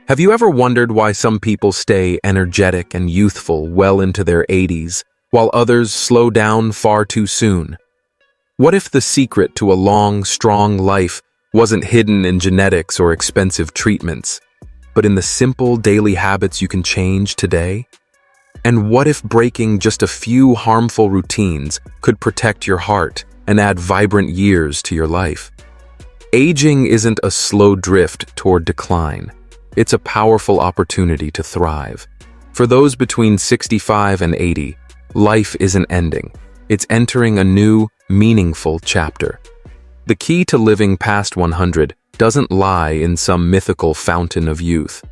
Have you ever wondered why some people stay energetic and youthful well into their 80s, while others slow down far too soon? What if the secret to a long, strong life wasn't hidden in genetics or expensive treatments, but in the simple daily habits you can change today? And what if breaking just a few harmful routines could protect your heart and add vibrant years to your life? Aging isn't a slow drift toward decline. It's a powerful opportunity to thrive. For those between 65 and 80, life isn't ending. It's entering a new, meaningful chapter. The key to living past 100 doesn't lie in some mythical fountain of youth.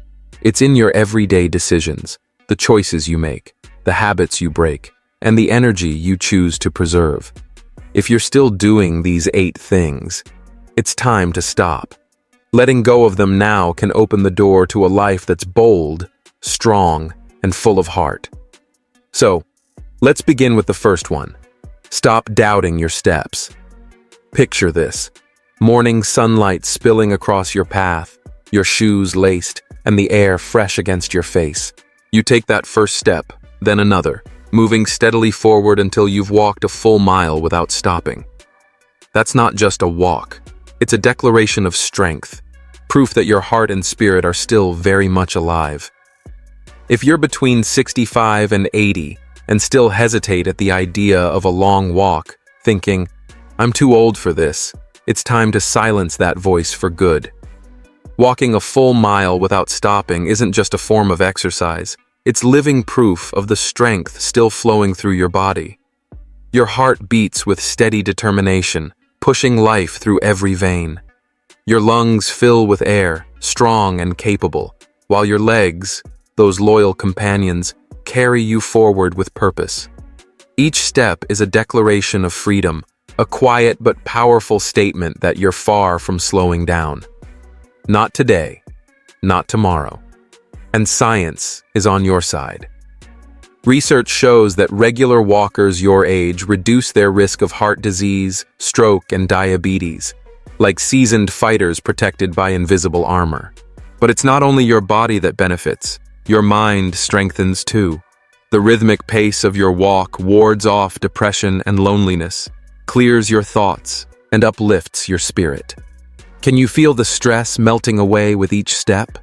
It's in your everyday decisions, the choices you make, the habits you break, and the energy you choose to preserve. If you're still doing these 8 things, it's time to stop. Letting go of them now can open the door to a life that's bold, strong, and full of heart. So, let's begin with the first one. Stop doubting your steps. Picture this: morning sunlight spilling across your path, your shoes laced, and the air fresh against your face. You take that first step, then another, moving steadily forward until you've walked a full mile without stopping. That's not just a walk. It's a declaration of strength, proof that your heart and spirit are still very much alive. If you're between 65 and 80 and still hesitate at the idea of a long walk, thinking, "I'm too old for this," it's time to silence that voice for good. Walking a full mile without stopping isn't just a form of exercise. It's living proof of the strength still flowing through your body. Your heart beats with steady determination, pushing life through every vein. Your lungs fill with air, strong and capable, while your legs, those loyal companions, carry you forward with purpose. Each step is a declaration of freedom, a quiet but powerful statement that you're far from slowing down. Not today, not tomorrow. And science is on your side. Research shows that regular walkers your age reduce their risk of heart disease, stroke, and diabetes, like seasoned fighters protected by invisible armor. But it's not only your body that benefits, your mind strengthens too. The rhythmic pace of your walk wards off depression and loneliness, clears your thoughts, and uplifts your spirit. Can you feel the stress melting away with each step?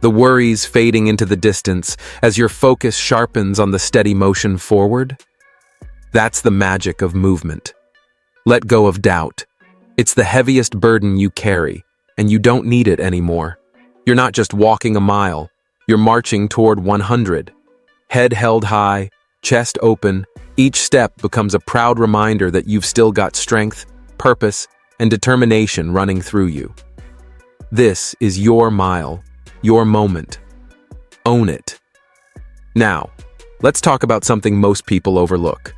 The worries fading into the distance as your focus sharpens on the steady motion forward? That's the magic of movement. Let go of doubt. It's the heaviest burden you carry, and you don't need it anymore. You're not just walking a mile, you're marching toward 100. Head held high, chest open, each step becomes a proud reminder that you've still got strength, purpose, and determination running through you. This is your mile, your moment. Own it. Now, let's talk about something most people overlook.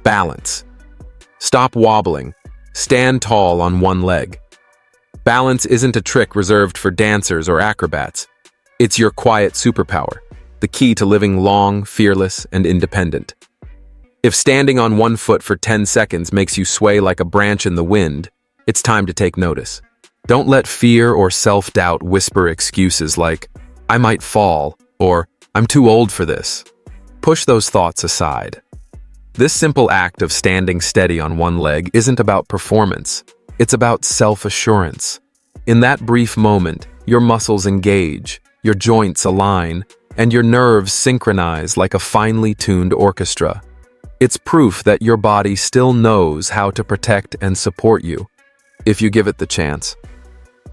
Balance. Stop wobbling. Stand tall on one leg. Balance isn't a trick reserved for dancers or acrobats. It's your quiet superpower, the key to living long, fearless, and independent. If standing on one foot for 10 seconds makes you sway like a branch in the wind, it's time to take notice. Don't let fear or self-doubt whisper excuses like, "I might fall," or "I'm too old for this." Push those thoughts aside. This simple act of standing steady on one leg isn't about performance. It's about self-assurance. In that brief moment, your muscles engage, your joints align, and your nerves synchronize like a finely tuned orchestra. It's proof that your body still knows how to protect and support you, if you give it the chance.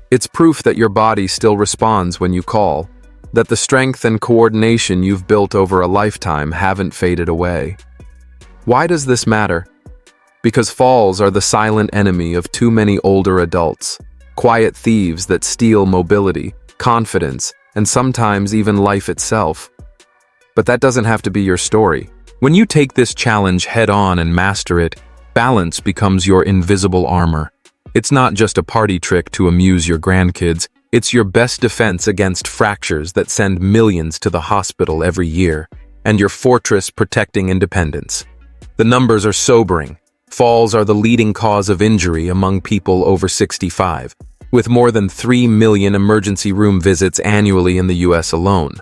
It's proof that your body still responds when you call, that the strength and coordination you've built over a lifetime haven't faded away. Why does this matter? Because falls are the silent enemy of too many older adults, quiet thieves that steal mobility, confidence, and sometimes even life itself. But that doesn't have to be your story. When you take this challenge head-on and master it, balance becomes your invisible armor. It's not just a party trick to amuse your grandkids, it's your best defense against fractures that send millions to the hospital every year, and your fortress protecting independence. The numbers are sobering. Falls are the leading cause of injury among people over 65, with more than 3 million emergency room visits annually in the US alone.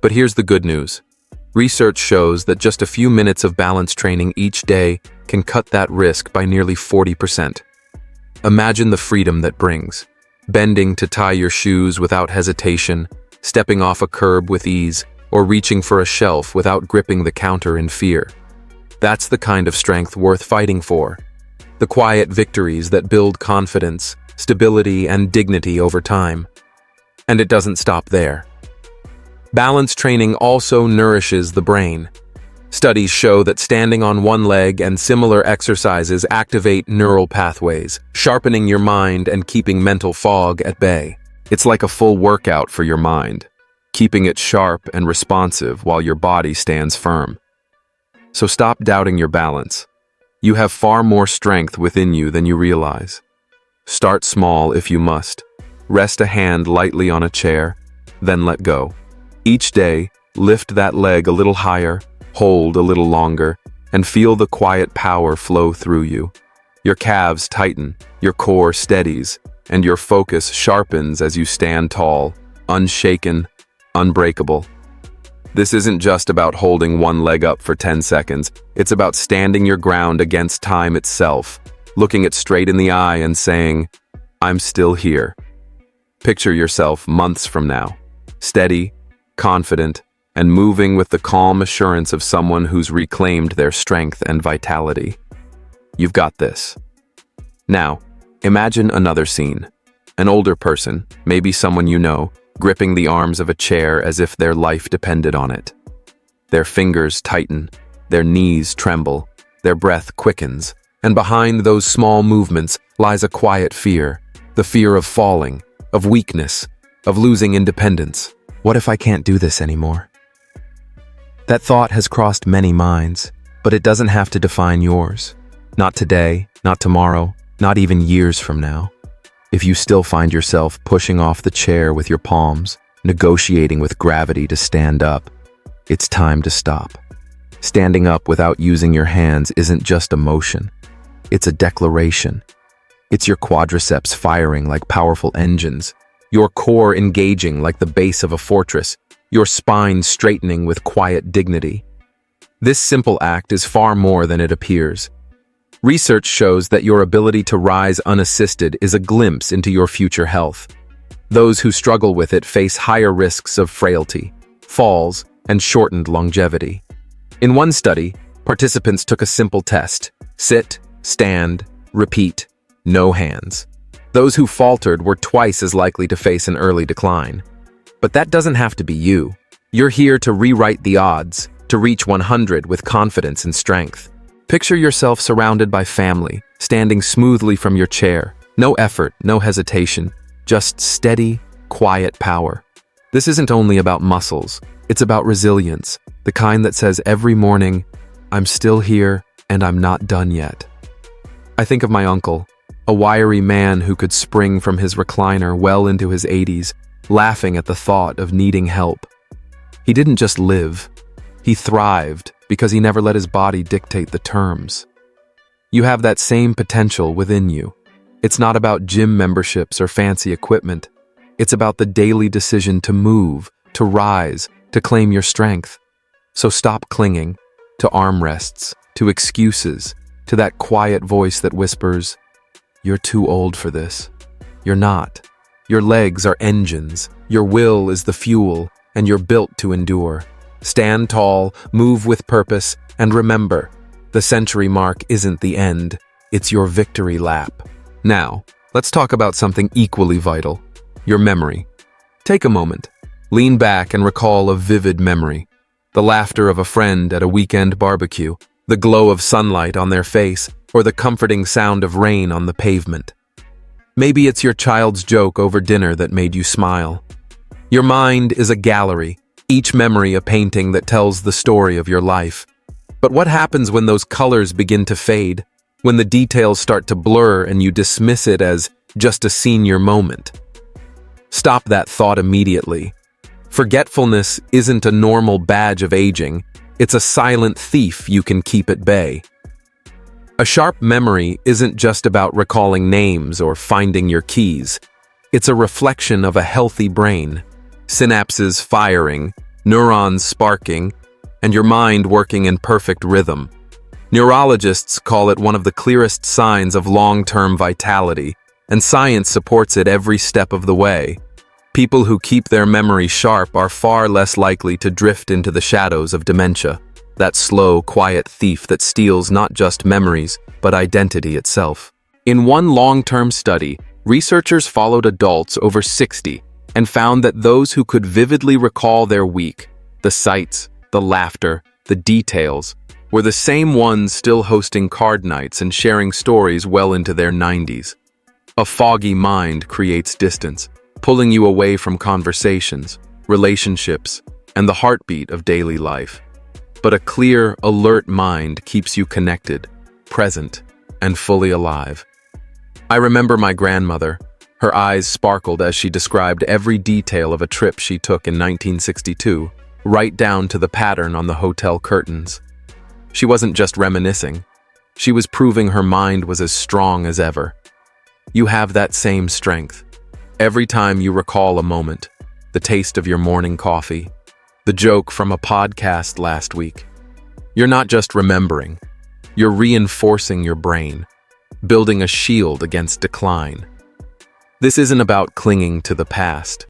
But here's the good news. Research shows that just a few minutes of balance training each day can cut that risk by nearly 40%. Imagine the freedom that brings. Bending to tie your shoes without hesitation, stepping off a curb with ease, or reaching for a shelf without gripping the counter in fear. That's the kind of strength worth fighting for. The quiet victories that build confidence, stability, and dignity over time. And it doesn't stop there. Balance training also nourishes the brain. Studies show that standing on one leg and similar exercises activate neural pathways, sharpening your mind and keeping mental fog at bay. It's like a full workout for your mind, keeping it sharp and responsive while your body stands firm. So stop doubting your balance. You have far more strength within you than you realize. Start small if you must. Rest a hand lightly on a chair, then let go. Each day, lift that leg a little higher, hold a little longer, and feel the quiet power flow through you. Your calves tighten, your core steadies, and your focus sharpens as you stand tall, unshaken, unbreakable. This isn't just about holding one leg up for 10 seconds. It's about standing your ground against time itself, looking it straight in the eye and saying, "I'm still here." Picture yourself months from now, steady, confident, and moving with the calm assurance of someone who's reclaimed their strength and vitality. You've got this. Now, imagine another scene. An older person, maybe someone you know, gripping the arms of a chair as if their life depended on it. Their fingers tighten, their knees tremble, their breath quickens, and behind those small movements lies a quiet fear, the fear of falling, of weakness, of losing independence. What if I can't do this anymore? That thought has crossed many minds, but it doesn't have to define yours. Not today, not tomorrow, not even years from now. If you still find yourself pushing off the chair with your palms, negotiating with gravity to stand up, it's time to stop. Standing up without using your hands isn't just a motion. It's a declaration. It's your quadriceps firing like powerful engines, your core engaging like the base of a fortress, your spine straightening with quiet dignity. This simple act is far more than it appears. Research shows that your ability to rise unassisted is a glimpse into your future health. Those who struggle with it face higher risks of frailty, falls, and shortened longevity. In one study, participants took a simple test: sit, stand, repeat, no hands. Those who faltered were twice as likely to face an early decline. But that doesn't have to be you. You're here to rewrite the odds, to reach 100 with confidence and strength. Picture yourself surrounded by family, standing smoothly from your chair. No effort, no hesitation, just steady, quiet power. This isn't only about muscles, it's about resilience, the kind that says every morning, "I'm still here and I'm not done yet." I think of my uncle, a wiry man who could spring from his recliner well into his 80s, laughing at the thought of needing help. He didn't just live, he thrived because he never let his body dictate the terms. You have that same potential within you. It's not about gym memberships or fancy equipment. It's about the daily decision to move, to rise, to claim your strength. So stop clinging to armrests, to excuses, to that quiet voice that whispers, "You're too old for this." You're not. Your legs are engines, your will is the fuel, and you're built to endure. Stand tall, move with purpose, and remember, the century mark isn't the end, it's your victory lap. Now, let's talk about something equally vital, your memory. Take a moment, lean back and recall a vivid memory. The laughter of a friend at a weekend barbecue, the glow of sunlight on their face, or the comforting sound of rain on the pavement. Maybe it's your child's joke over dinner that made you smile. Your mind is a gallery, each memory a painting that tells the story of your life. But what happens when those colors begin to fade, when the details start to blur and you dismiss it as just a senior moment? Stop that thought immediately. Forgetfulness isn't a normal badge of aging, it's a silent thief you can keep at bay. A sharp memory isn't just about recalling names or finding your keys. It's a reflection of a healthy brain. Synapses firing, neurons sparking, and your mind working in perfect rhythm. Neurologists call it one of the clearest signs of long-term vitality, and science supports it every step of the way. People who keep their memory sharp are far less likely to drift into the shadows of dementia, that slow, quiet thief that steals not just memories, but identity itself. In one long-term study, researchers followed adults over 60 and found that those who could vividly recall their week, the sights, the laughter, the details, were the same ones still hosting card nights and sharing stories well into their 90s. A foggy mind creates distance, pulling you away from conversations, relationships, and the heartbeat of daily life. But a clear, alert mind keeps you connected, present, and fully alive. I remember my grandmother. Her eyes sparkled as she described every detail of a trip she took in 1962, right down to the pattern on the hotel curtains. She wasn't just reminiscing. She was proving her mind was as strong as ever. You have that same strength. Every time you recall a moment, the taste of your morning coffee, the joke from a podcast last week, you're not just remembering, you're reinforcing your brain, building a shield against decline. This isn't about clinging to the past.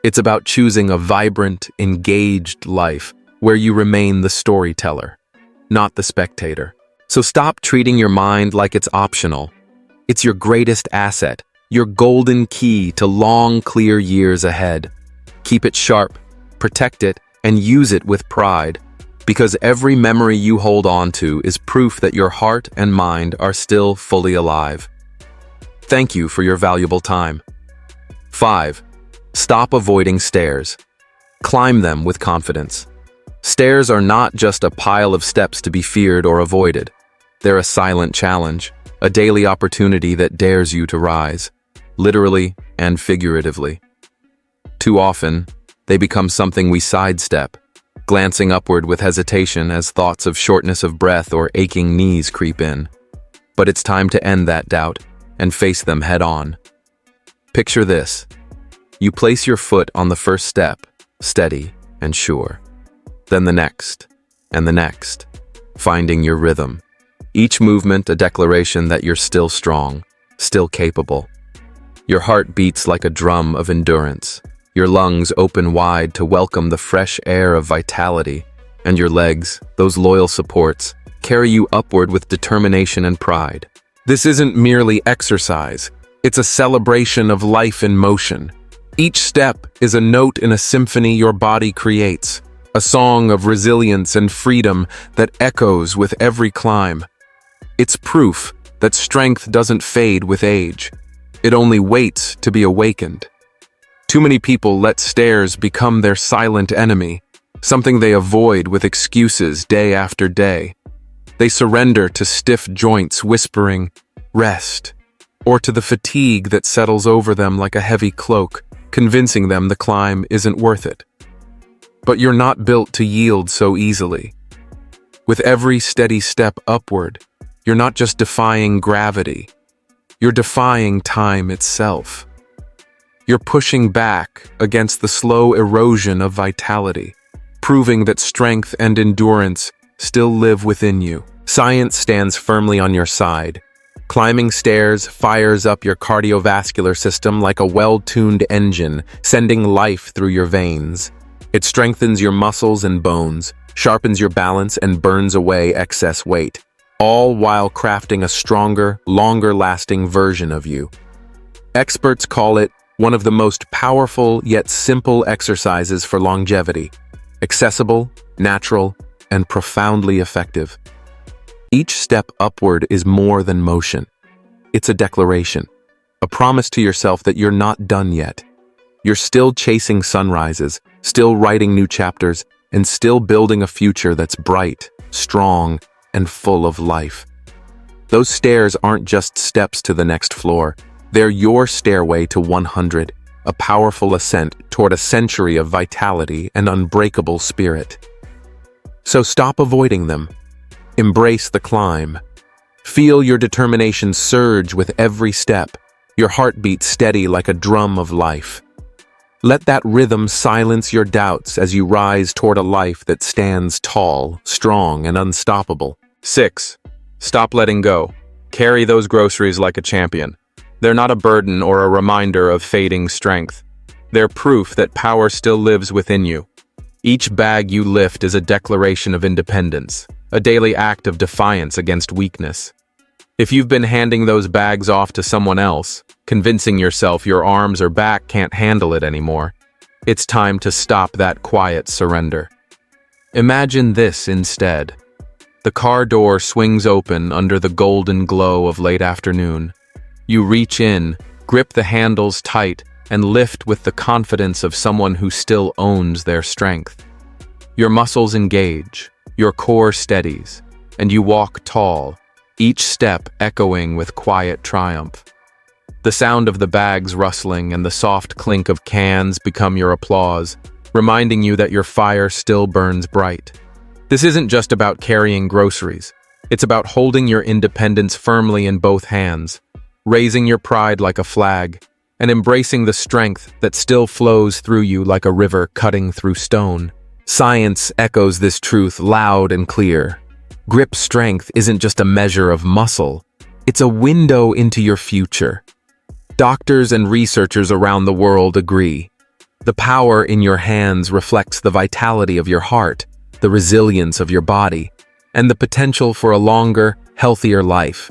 It's about choosing a vibrant, engaged life where you remain the storyteller, not the spectator. So stop treating your mind like it's optional. It's your greatest asset, your golden key to long, clear years ahead. Keep it sharp, protect it, and use it with pride, because every memory you hold on to is proof that your heart and mind are still fully alive. Thank you for your valuable time. 5. Stop avoiding stairs. Climb them with confidence. Stairs are not just a pile of steps to be feared or avoided. They're a silent challenge, a daily opportunity that dares you to rise, literally and figuratively. Too often, they become something we sidestep, glancing upward with hesitation as thoughts of shortness of breath or aching knees creep in. But it's time to end that doubt and face them head on. Picture this. You place your foot on the first step, steady and sure. Then the next, and the next, finding your rhythm. Each movement a declaration that you're still strong, still capable. Your heart beats like a drum of endurance. Your lungs open wide to welcome the fresh air of vitality, and your legs, those loyal supports, carry you upward with determination and pride. This isn't merely exercise, it's a celebration of life in motion. Each step is a note in a symphony your body creates, a song of resilience and freedom that echoes with every climb. It's proof that strength doesn't fade with age. It only waits to be awakened. Too many people let stairs become their silent enemy, something they avoid with excuses day after day. They surrender to stiff joints whispering, "Rest," or to the fatigue that settles over them like a heavy cloak, convincing them the climb isn't worth it. But you're not built to yield so easily. With every steady step upward, you're not just defying gravity, you're defying time itself. You're pushing back against the slow erosion of vitality, proving that strength and endurance still live within you. Science stands firmly on your side. Climbing stairs fires up your cardiovascular system like a well-tuned engine, sending life through your veins. It strengthens your muscles and bones, sharpens your balance, and burns away excess weight, all while crafting a stronger, longer-lasting version of you. Experts call it one of the most powerful yet simple exercises for longevity, accessible, natural, and profoundly effective. Each step upward is more than motion. It's a declaration, a promise to yourself that you're not done yet. You're still chasing sunrises, still writing new chapters, and still building a future that's bright, strong, and full of life. Those stairs aren't just steps to the next floor. They're your stairway to 100, a powerful ascent toward a century of vitality and unbreakable spirit. So stop avoiding them. Embrace the climb. Feel your determination surge with every step, your heartbeat steady like a drum of life. Let that rhythm silence your doubts as you rise toward a life that stands tall, strong, and unstoppable. 6. Stop letting go. Carry those groceries like a champion. They're not a burden or a reminder of fading strength. They're proof that power still lives within you. Each bag you lift is a declaration of independence, a daily act of defiance against weakness. If you've been handing those bags off to someone else, convincing yourself your arms or back can't handle it anymore, it's time to stop that quiet surrender. Imagine this instead. The car door swings open under the golden glow of late afternoon. You reach in, grip the handles tight, and lift with the confidence of someone who still owns their strength. Your muscles engage, your core steadies, and you walk tall, each step echoing with quiet triumph. The sound of the bags rustling and the soft clink of cans become your applause, reminding you that your fire still burns bright. This isn't just about carrying groceries. It's about holding your independence firmly in both hands, raising your pride like a flag, and embracing the strength that still flows through you like a river cutting through stone. Science echoes this truth loud and clear. Grip strength isn't just a measure of muscle, it's a window into your future. Doctors and researchers around the world agree. The power in your hands reflects the vitality of your heart, the resilience of your body, and the potential for a longer, healthier life.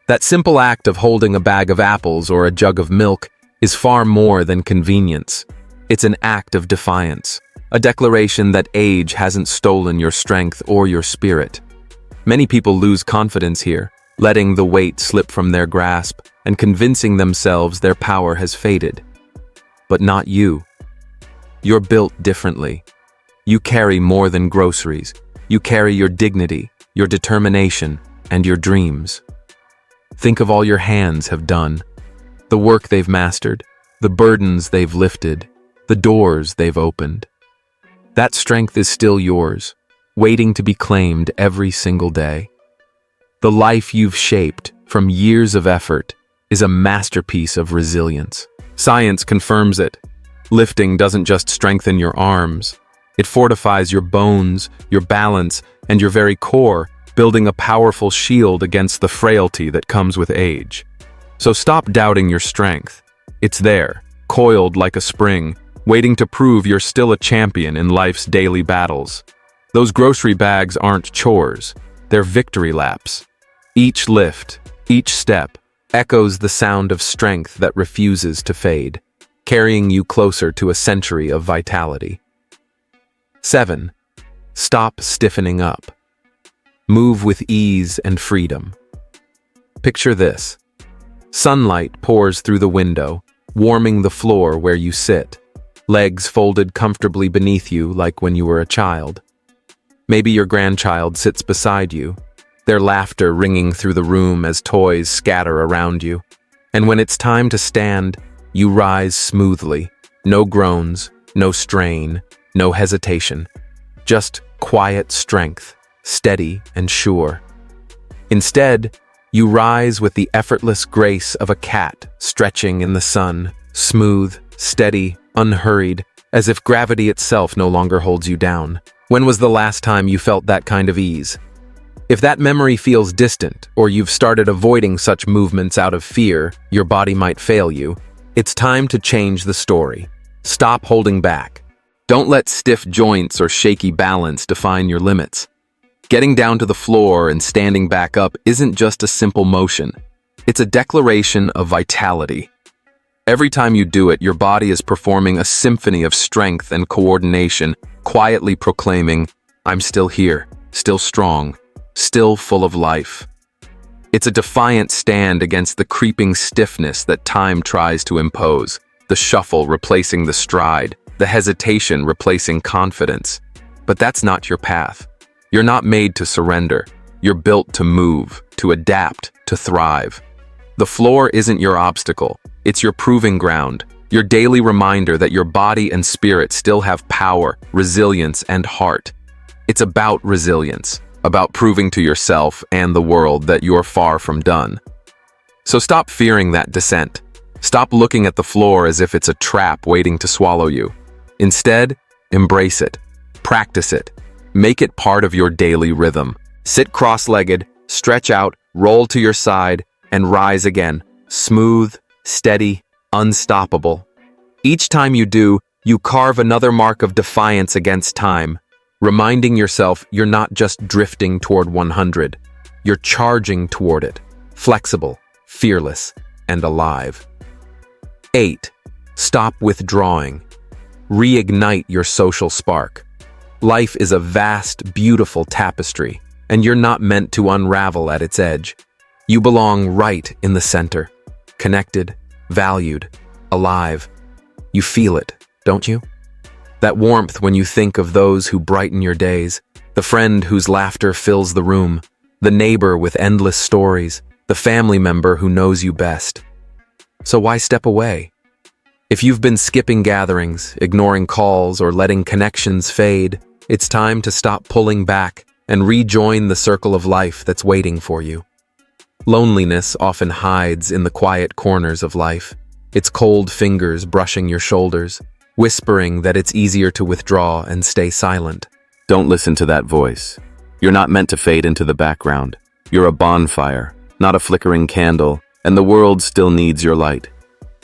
That simple act of holding a bag of apples or a jug of milk is far more than convenience. It's an act of defiance, a declaration that age hasn't stolen your strength or your spirit. Many people lose confidence here, letting the weight slip from their grasp and convincing themselves their power has faded. But not you. You're built differently. You carry more than groceries. You carry your dignity, your determination, and your dreams. Think of all your hands have done, the work they've mastered, the burdens they've lifted, the doors they've opened. That strength is still yours, waiting to be claimed every single day. The life you've shaped from years of effort is a masterpiece of resilience. Science confirms it. Lifting doesn't just strengthen your arms. It fortifies your bones, your balance, and your very core, building a powerful shield against the frailty that comes with age. So stop doubting your strength. It's there, coiled like a spring, waiting to prove you're still a champion in life's daily battles. Those grocery bags aren't chores, they're victory laps. Each lift, each step, echoes the sound of strength that refuses to fade, carrying you closer to a century of vitality. 7. Stop stiffening up. Move with ease and freedom. Picture this. Sunlight pours through the window, warming the floor where you sit, legs folded comfortably beneath you like when you were a child. Maybe your grandchild sits beside you, their laughter ringing through the room as toys scatter around you. And when it's time to stand, you rise smoothly. No groans, no strain, no hesitation. Just quiet strength, steady and sure. Instead, you rise with the effortless grace of a cat stretching in the sun, smooth, steady, unhurried, as if gravity itself no longer holds you down. When was the last time you felt that kind of ease? If that memory feels distant, or you've started avoiding such movements out of fear your body might fail you, it's time to change the story. Stop holding back. Don't let stiff joints or shaky balance define your limits. Getting down to the floor and standing back up isn't just a simple motion. It's a declaration of vitality. Every time you do it, your body is performing a symphony of strength and coordination, quietly proclaiming, "I'm still here, still strong, still full of life." It's a defiant stand against the creeping stiffness that time tries to impose, the shuffle replacing the stride, the hesitation replacing confidence. But that's not your path. You're not made to surrender. You're built to move, to adapt, to thrive. The floor isn't your obstacle. It's your proving ground, your daily reminder that your body and spirit still have power, resilience, and heart. It's about resilience, about proving to yourself and the world that you're far from done. So stop fearing that descent. Stop looking at the floor as if it's a trap waiting to swallow you. Instead, embrace it. Practice it. Make it part of your daily rhythm. Sit cross-legged, stretch out, roll to your side, and rise again. Smooth, steady, unstoppable. Each time you do, you carve another mark of defiance against time, reminding yourself you're not just drifting toward 100. You're charging toward it, flexible, fearless, and alive. 8. Stop withdrawing. Reignite your social spark. Life is a vast, beautiful tapestry, and you're not meant to unravel at its edge. You belong right in the center, connected, valued, alive. You feel it, don't you? That warmth when you think of those who brighten your days, the friend whose laughter fills the room, the neighbor with endless stories, the family member who knows you best. So why step away? If you've been skipping gatherings, ignoring calls, or letting connections fade, it's time to stop pulling back and rejoin the circle of life that's waiting for you. Loneliness often hides in the quiet corners of life, its cold fingers brushing your shoulders, whispering that it's easier to withdraw and stay silent. Don't listen to that voice. You're not meant to fade into the background. You're a bonfire, not a flickering candle, and the world still needs your light.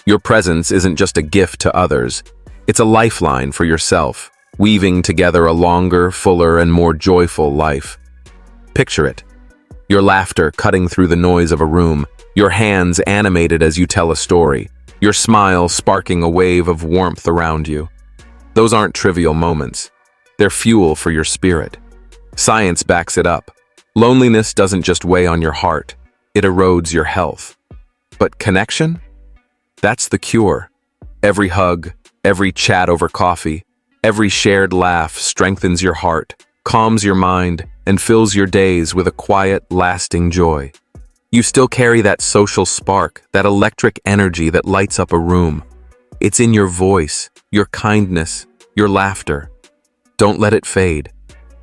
Your presence isn't just a gift to others, it's a lifeline for yourself, weaving together a longer, fuller, and more joyful life. Picture it. Your laughter cutting through the noise of a room, your hands animated as you tell a story, your smile sparking a wave of warmth around you. Those aren't trivial moments. They're fuel for your spirit. Science backs it up. Loneliness doesn't just weigh on your heart, it erodes your health. But connection? That's the cure. Every hug, every chat over coffee, every shared laugh strengthens your heart, calms your mind, and fills your days with a quiet, lasting joy. You still carry that social spark, that electric energy that lights up a room. It's in your voice, your kindness, your laughter. Don't let it fade.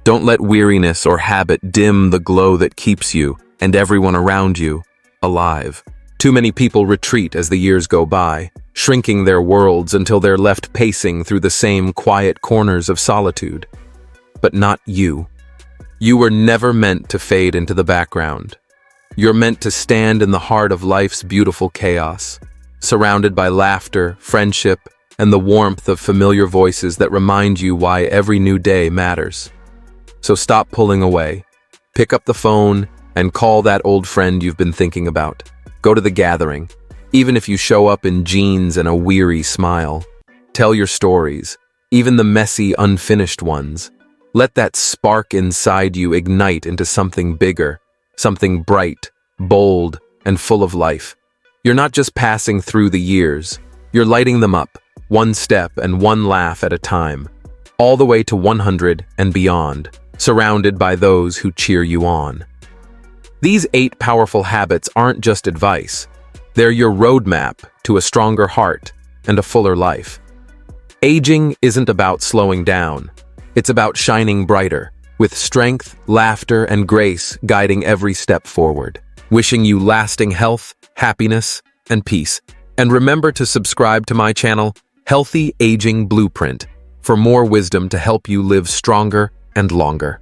Don't let weariness or habit dim the glow that keeps you and everyone around you alive. Too many people retreat as the years go by, shrinking their worlds until they're left pacing through the same quiet corners of solitude. But not you. You were never meant to fade into the background. You're meant to stand in the heart of life's beautiful chaos, surrounded by laughter, friendship, and the warmth of familiar voices that remind you why every new day matters. So stop pulling away. Pick up the phone and call that old friend you've been thinking about. Go to the gathering, even if you show up in jeans and a weary smile. Tell your stories, even the messy, unfinished ones. Let that spark inside you ignite into something bigger, something bright, bold, and full of life. You're not just passing through the years, you're lighting them up, one step and one laugh at a time, all the way to 100 and beyond, surrounded by those who cheer you on. These 8 powerful habits aren't just advice. They're your roadmap to a stronger heart and a fuller life. Aging isn't about slowing down. It's about shining brighter, with strength, laughter, and grace guiding every step forward. Wishing you lasting health, happiness, and peace. And remember to subscribe to my channel, Healthy Aging Blueprint, for more wisdom to help you live stronger and longer.